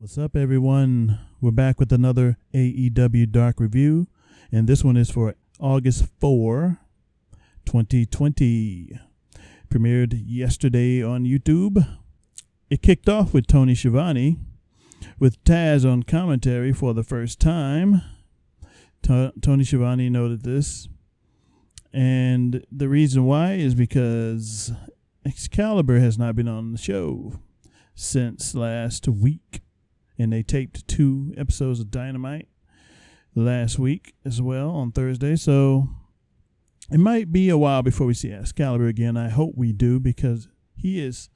What's up, everyone? We're back with another AEW Dark review, and this one is for August 4, 2020. Premiered yesterday on YouTube. It kicked off with Tony Schiavone, with Taz on commentary for the first time. Tony Schiavone noted this, and the reason why is because Excalibur has not been on the show since last week. And they taped 2 episodes of Dynamite last week as well on Thursday. So it might be a while before we see Excalibur again. I hope we do, because he is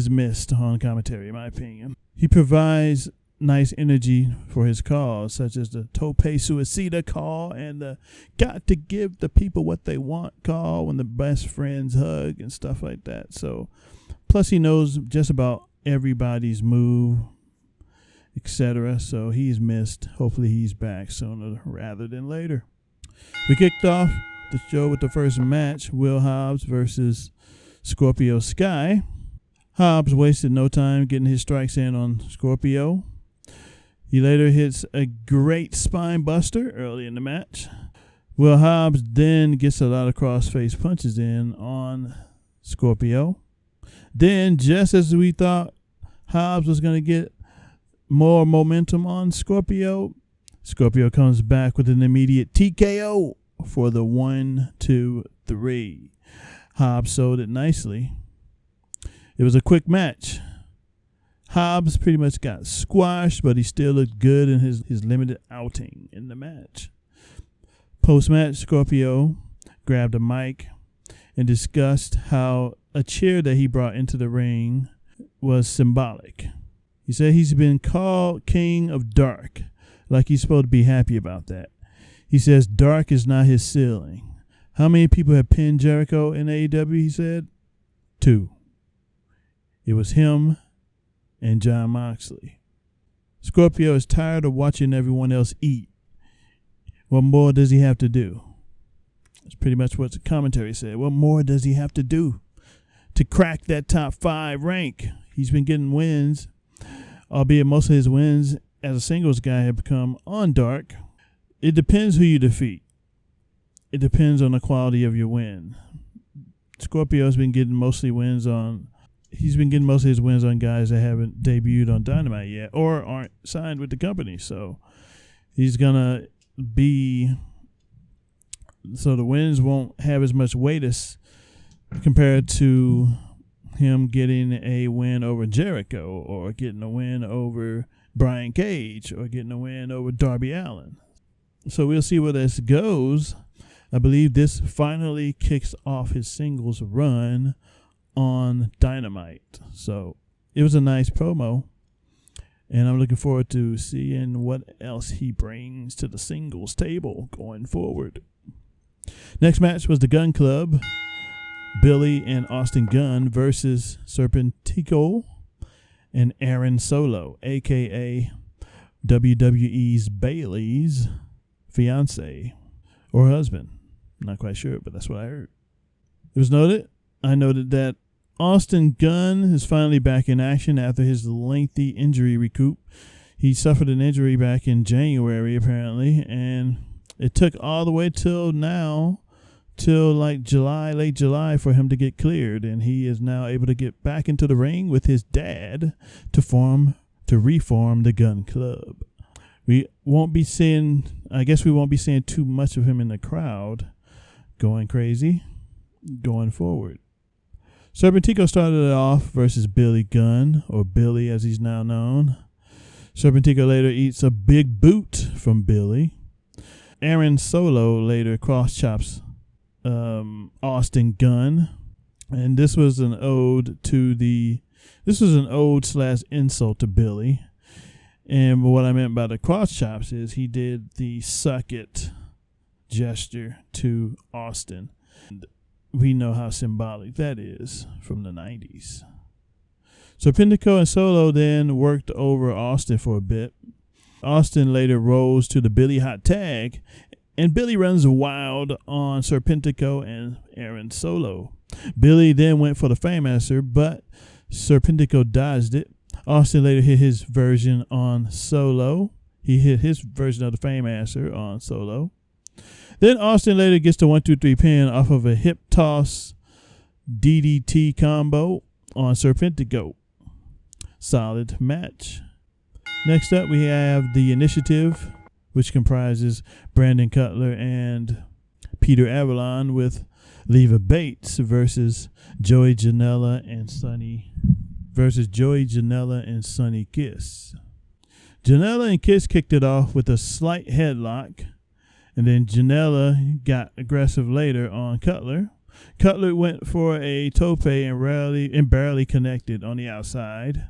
missed on commentary, in my opinion. He provides nice energy for his calls, such as the Tope Suicida call and the got to give the people what they want call when the best friends hug and stuff like that. So plus he knows just about everybody's move, etc. So he's missed. Hopefully he's back sooner rather than later. We kicked off the show with the first match, Will Hobbs versus Scorpio Sky. Hobbs wasted no time getting his strikes in on Scorpio. He later hits a great spine buster early in the match. Will Hobbs then gets a lot of cross-face punches in on Scorpio. Then, just as we thought Hobbs was going to get more momentum on Scorpio, Scorpio comes back with an immediate TKO for the 1, 2, 3. Hobbs sold it nicely. It was a quick match. Hobbs pretty much got squashed, but he still looked good in his limited outing in the match. Post-match, Scorpio grabbed a mic and discussed how a chair that he brought into the ring was symbolic. He said he's been called King of Dark, like he's supposed to be happy about that. He says Dark is not his ceiling. How many people have pinned Jericho in AEW, he said? 2. It was him and Jon Moxley. Scorpio is tired of watching everyone else eat. What more does he have to do? That's pretty much what the commentary said. What more does he have to do to crack that top 5 rank? He's been getting wins, albeit most of his wins as a singles guy have come on Dark. It depends who you defeat. It depends on the quality of your win. Scorpio has been getting mostly wins on... He's been getting most of his wins on guys that haven't debuted on Dynamite yet or aren't signed with the company. So he's going to be... So the wins won't have as much weight as compared to him getting a win over Jericho or getting a win over Brian Cage or getting a win over Darby Allin. So we'll see where this goes. I believe this finally kicks off his singles run on Dynamite. So it was a nice promo, and I'm looking forward to seeing what else he brings to the singles table going forward. Next match was the Gun Club, Billy and Austin Gunn versus Serpentico and Aaron Solo, a.k.a. WWE's Bayley's fiance or husband. I'm not quite sure, but that's what I heard. I noted that Austin Gunn is finally back in action after his lengthy injury recoup. He suffered an injury back in January, apparently, and it took all the way till now, till like late July, for him to get cleared, and he is now able to get back into the ring with his dad to reform the Gun Club. We won't be seeing too much of him in the crowd going crazy going forward. Serpentico started it off versus Billy Gunn, or Billy as he's now known. Serpentico later eats a big boot from Billy. Aaron Solo later cross-chops Austin Gunn. And this was an ode / insult to Billy. And what I meant by the cross-chops is he did the suck it gesture to Austin. And we know how symbolic that is from the 90s. Serpentico and Solo then worked over Austin for a bit. Austin later rose to the Billy Hot Tag, and Billy runs wild on Serpentico and Aaron Solo. Billy then went for the Fameasser, but Serpentico dodged it. Austin later hit his version on Solo. He hit his version of the Fameasser on Solo. Then Austin later gets the 1-2-3 pin off of a hip toss DDT combo on Serpentico. Solid match. Next up, we have the Initiative, which comprises Brandon Cutler and Peter Avalon, with Leva Bates versus Joey Janela and Sonny Kiss. Janela and Kiss kicked it off with a slight headlock, and then Janela got aggressive later on Cutler. Cutler went for a tope and barely connected on the outside.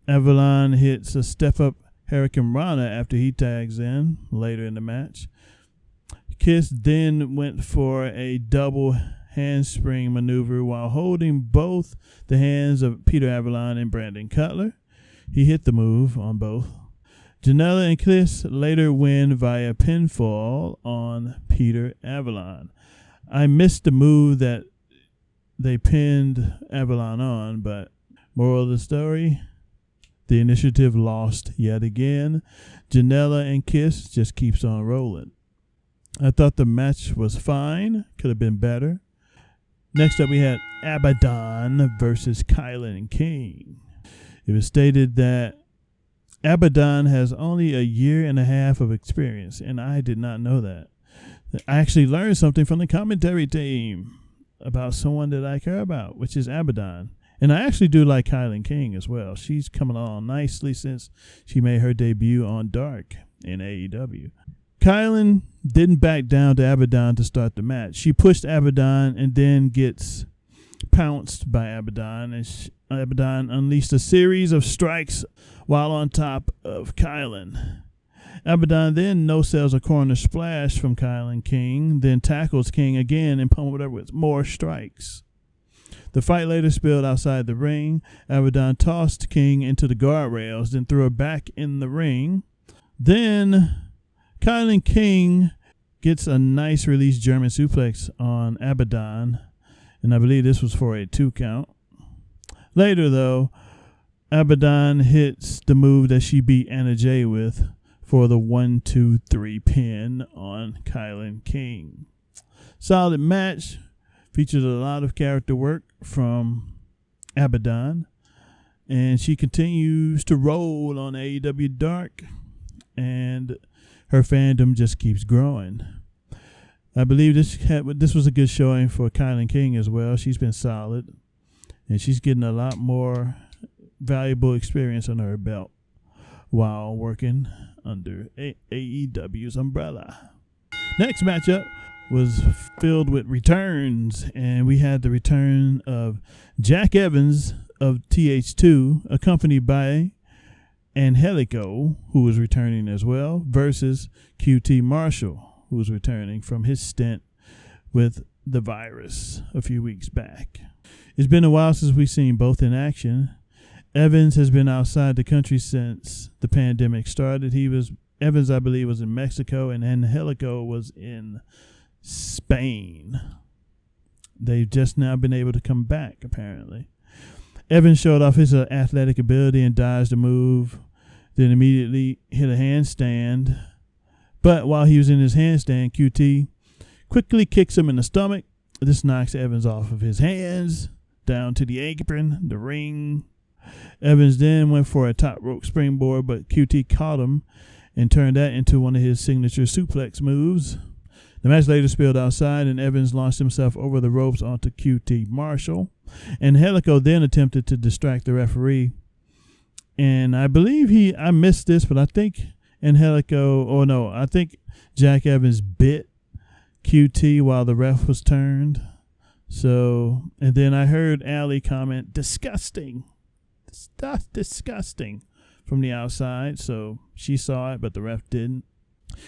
Avalon hits a step-up Hurricane Rana after he tags in later in the match. Kiss then went for a double handspring maneuver while holding both the hands of Peter Avalon and Brandon Cutler. He hit the move on both. Janela and Kiss later win via pinfall on Peter Avalon. I missed the move that they pinned Avalon on, but moral of the story, the Initiative lost yet again. Janela and Kiss just keeps on rolling. I thought the match was fine. Could have been better. Next up, we had Abaddon versus Kylan King. It was stated that Abaddon has only a year and a half of experience, and I did not know that. I actually learned something from the commentary team about someone that I care about, which is Abaddon. And I actually do like Kylan King as well. She's coming along nicely since she made her debut on Dark in AEW. Kylan didn't back down to Abaddon to start the match. She pushed Abaddon and then gets pounced by Abaddon. And Abaddon unleashed a series of strikes while on top of Kylan. Abaddon then no-sells a corner splash from Kylan King, then tackles King again and pummeled her with more strikes. The fight later spilled outside the ring. Abaddon tossed King into the guardrails, then threw her back in the ring. Then Kylan King gets a nice release German suplex on Abaddon, and I believe this was for a 2 count. Later, though, Abaddon hits the move that she beat Anna Jay with for the 1-2-3 pin on Kylan King. Solid match. Featured a lot of character work from Abaddon, and she continues to roll on AEW Dark, and her fandom just keeps growing. I believe this was a good showing for Kylan King as well. She's been solid, and she's getting a lot more valuable experience on her belt while working under AEW's umbrella. Next matchup was filled with returns, and we had the return of Jack Evans of TH2, accompanied by Angelico, who was returning as well, versus QT Marshall, who was returning from his stint with the virus a few weeks back. It's been a while since we've seen both in action. Evans has been outside the country since the pandemic started. Evans, I believe, was in Mexico, and Angelico was in Spain. They've just now been able to come back, apparently. Evans showed off his athletic ability and dodged a move, then immediately hit a handstand. But while he was in his handstand, QT quickly kicks him in the stomach. This knocks Evans off of his hands, down to the apron, the ring. Evans then went for a top rope springboard, but QT caught him and turned that into one of his signature suplex moves. The match later spilled outside, and Evans launched himself over the ropes onto QT Marshall. And Angelico then attempted to distract the referee. And I believe I missed this, but I think I think Jack Evans bit QT while the ref was turned. So, and then I heard Allie comment, disgusting, disgusting from the outside. So she saw it, but the ref didn't.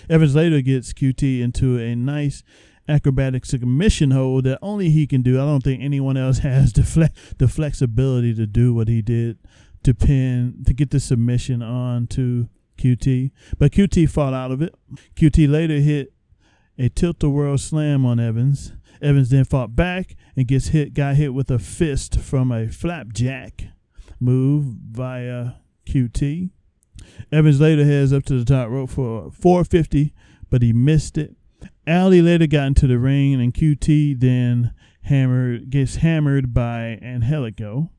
Evans later gets QT into a nice acrobatic submission hold that only he can do. I don't think anyone else has the flexibility to do what he did to get the submission on to QT. But QT fought out of it. QT later hit a tilt-a-whirl slam on Evans. Evans then fought back and got hit with a fist from a flapjack. move via QT. Evans later heads up to the top rope for 450, but he missed it. Alley later got into the ring, and QT then gets hammered by Angelico.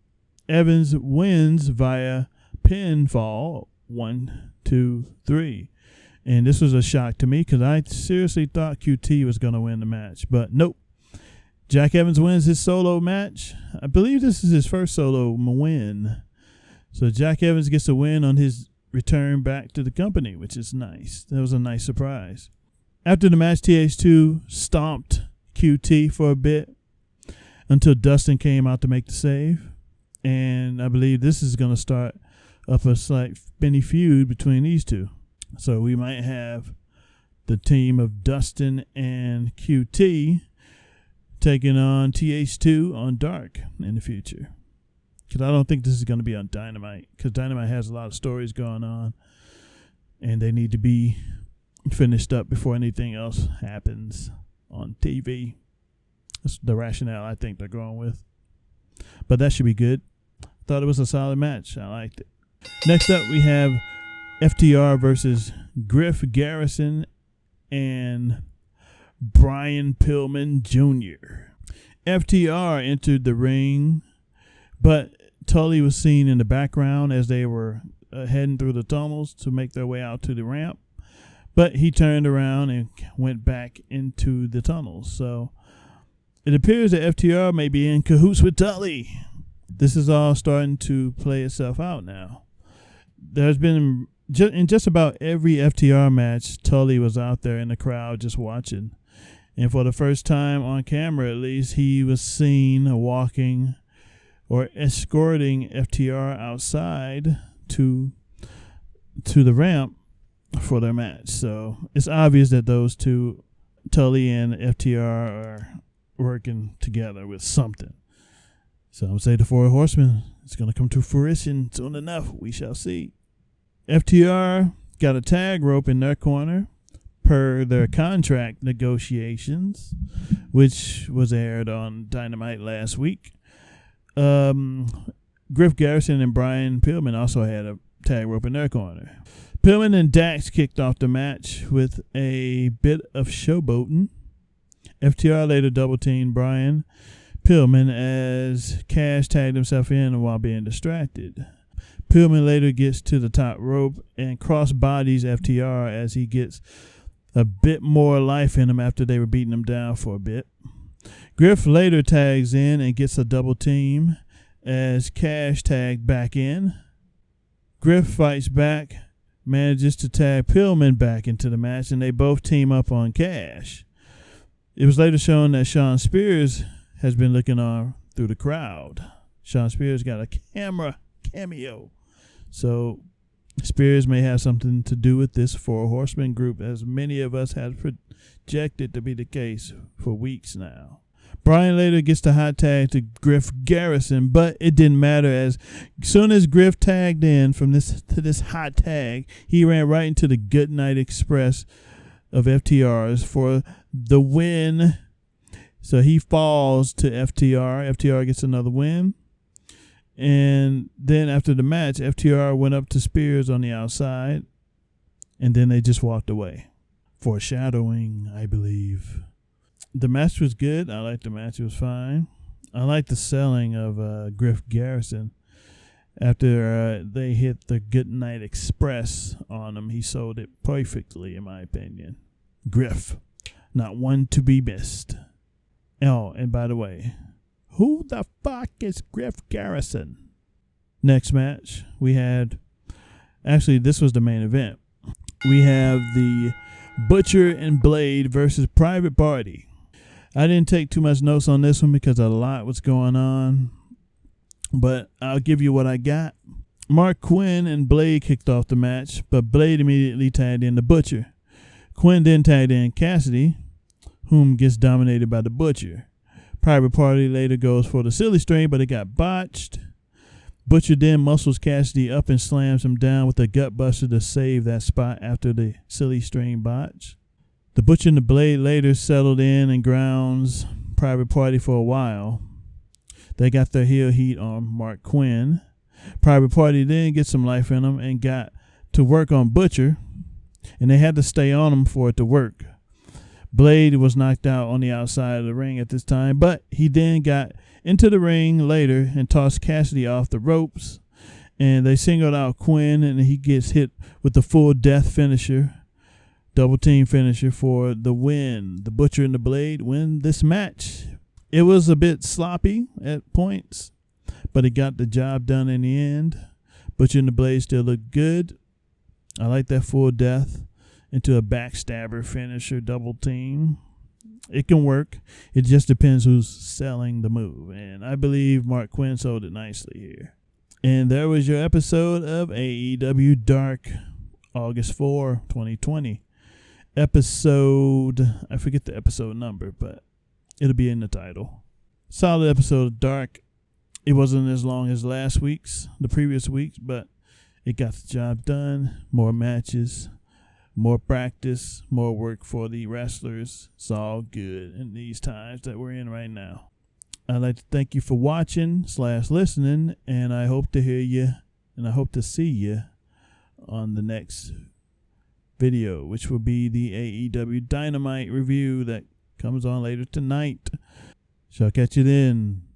Evans wins via pinfall, 1, 2, 3. And this was a shock to me because I seriously thought QT was going to win the match, but nope. Jack Evans wins his solo match. I believe this is his first solo win. So Jack Evans gets a win on his return back to the company, which is nice. That was a nice surprise. After the match, TH2 stomped QT for a bit until Dustin came out to make the save. And I believe this is going to start up a slight mini feud between these two. So we might have the team of Dustin and QT taking on TH2 on Dark in the future. Because I don't think this is going to be on Dynamite. Because Dynamite has a lot of stories going on. And they need to be finished up before anything else happens on TV. That's the rationale I think they're going with. But that should be good. Thought it was a solid match. I liked it. Next up, we have FTR versus Griff Garrison and Brian Pillman Jr. FTR entered the ring, but Tully was seen in the background as they were heading through the tunnels to make their way out to the ramp. But he turned around and went back into the tunnels. So it appears that FTR may be in cahoots with Tully. This is all starting to play itself out now. There's been, in just about every FTR match, Tully was out there in the crowd just watching. And for the first time on camera, at least, he was seen walking or escorting FTR outside to the ramp for their match. So it's obvious that those two, Tully and FTR, are working together with something. So I'm saying the Four Horsemen, it's going to come to fruition soon enough. We shall see. FTR got a tag rope in their corner per their contract negotiations, which was aired on Dynamite last week. Griff Garrison and Brian Pillman also had a tag rope in their corner. Pillman and Dax kicked off the match with a bit of showboating. FTR later double-teamed Brian Pillman as Cash tagged himself in while being distracted. Pillman later gets to the top rope and cross-bodies FTR as he gets a bit more life in him after they were beating him down for a bit. Griff later tags in and gets a double team as Cash tagged back in. Griff fights back, manages to tag Pillman back into the match, and they both team up on Cash. It was later shown that Shawn Spears has been looking on through the crowd. Shawn Spears got a cameo. So Spears may have something to do with this Four Horsemen group, as many of us had projected to be the case for weeks now. Brian later gets the hot tag to Griff Garrison, but it didn't matter, as soon as Griff tagged in from this hot tag, he ran right into the Goodnight Express of FTR's for the win. So he falls to FTR. FTR gets another win. And then after the match, FTR went up to Spears on the outside, and then they just walked away. Foreshadowing, I believe. The match was good. I liked the match. It was fine. I liked the selling of Griff Garrison. After they hit the Goodnight Express on him, he sold it perfectly, in my opinion. Griff, not one to be missed. Oh, and by the way, who the fuck is Griff Garrison? Next match, we had, actually this was the main event. We have the Butcher and Blade versus Private Party. I didn't take too much notes on this one because a lot was going on, but I'll give you what I got. Mark Quinn and Blade kicked off the match, but Blade immediately tagged in the Butcher. Quinn then tagged in Cassidy, whom gets dominated by the Butcher. Private Party later goes for the silly string, but it got botched. Butcher then muscles Cassidy up and slams him down with a gutbuster to save that spot after the silly string botch. The Butcher and the Blade later settled in and grounds Private Party for a while. They got their heel heat on Mark Quinn. Private Party then get some life in him and got to work on Butcher, and they had to stay on him for it to work. Blade was knocked out on the outside of the ring at this time, but he then got into the ring later and tossed Cassidy off the ropes, and they singled out Quinn, and he gets hit with the full death finisher, double team finisher for the win. The Butcher and the Blade win this match. It was a bit sloppy at points, but it got the job done in the end. Butcher and the Blade still look good. I like that full death into a backstabber finisher double team. It can work. It just depends who's selling the move. And I believe Mark Quinn sold it nicely here. And there was your episode of AEW Dark, August 4, 2020. Episode, I forget the episode number, but it'll be in the title. Solid episode of Dark. It wasn't as long as the previous weeks, but it got the job done. More matches, more practice, more work for the wrestlers. It's all good in these times that we're in right now. I'd like to thank you for watching / listening, and I hope to hear you, and I hope to see you on the next video, which will be the AEW Dynamite review that comes on later tonight. Shall catch you then.